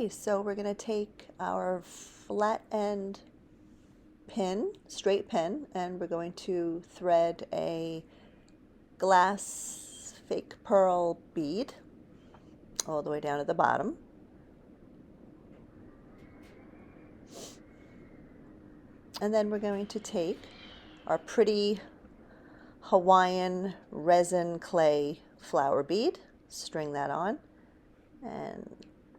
Okay, so we're going to take our flat end pin, straight pin, and we're going to thread a glass fake pearl bead all the way down to the bottom. And then we're going to take our pretty Hawaiian resin clay flower bead, string that on, and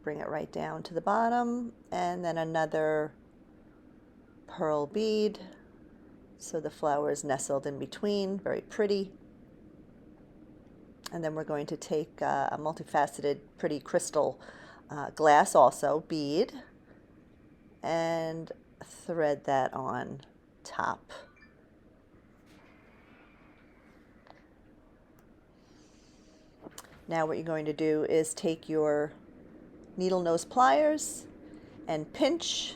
bring it right down to the bottom, and then another pearl bead so the flower is nestled in between, very pretty. And then we're going to take a multifaceted pretty crystal glass also bead and thread that on top. Now what you're going to do is take your needle nose pliers and pinch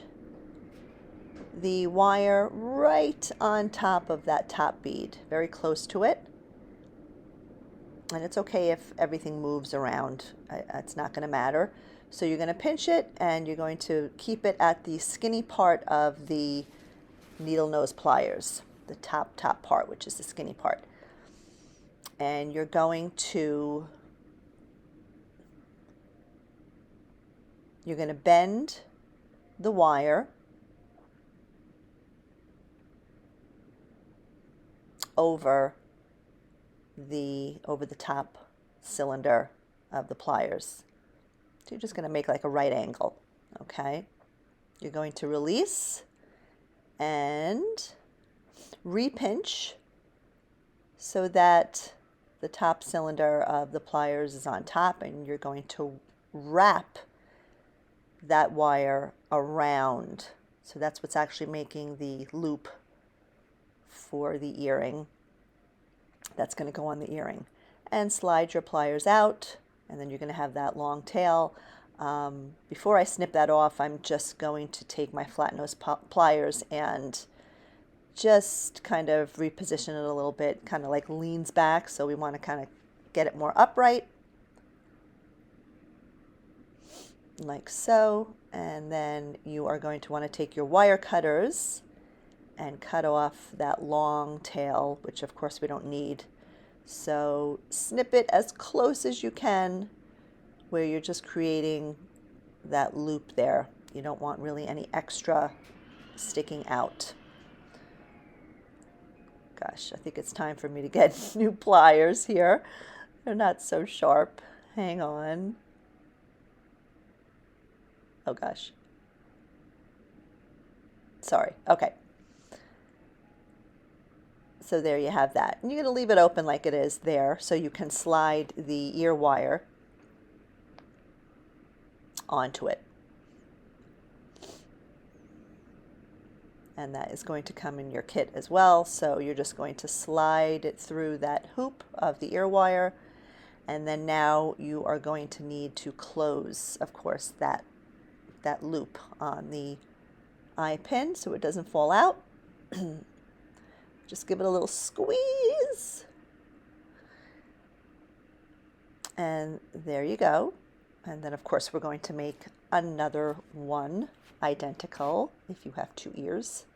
the wire right on top of that top bead, very close to it. And it's okay if everything moves around, it's not going to matter. So you're going to pinch it and you're going to keep it at the skinny part of the needle nose pliers, the top part, which is the skinny part. And you're going to bend the wire over the top cylinder of the pliers. So you're just going to make like a right angle, okay? You're going to release and repinch so that the top cylinder of the pliers is on top, and you're going to wrap that wire around. So that's what's actually making the loop for the earring. That's going to go on the earring. And slide your pliers out, and then you're going to have that long tail. Before I snip that off, I'm just going to take my flat nose pliers and just kind of reposition it a little bit, kind of like leans back, so we want to kind of get it more upright, like so. And then you are going to want to take your wire cutters and cut off that long tail, which of course we don't need. So snip it as close as you can where you're just creating that loop there. You don't want really any extra sticking out. Gosh, I think it's time for me to get new pliers here. They're not so sharp. Hang on. Oh gosh. Sorry. Okay. So there you have that. And you're going to leave it open like it is there so you can slide the ear wire onto it. And that is going to come in your kit as well. So you're just going to slide it through that hoop of the ear wire. And then now you are going to need to close, of course, that loop on the eye pin so it doesn't fall out. Just give it a little squeeze. And there you go. And then of course we're going to make another one identical if you have two ears.